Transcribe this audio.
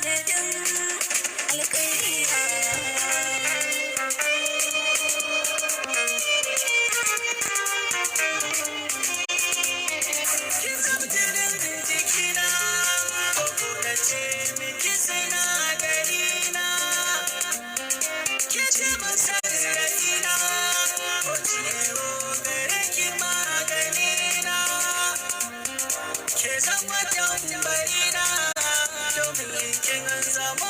sanadin alƙairina. Kin zama jinin jikina, ko na ce miki sinadarina. Ke ce masararina, ko ciwo gare ki maganina. Ke zama tambarina, domin kin zama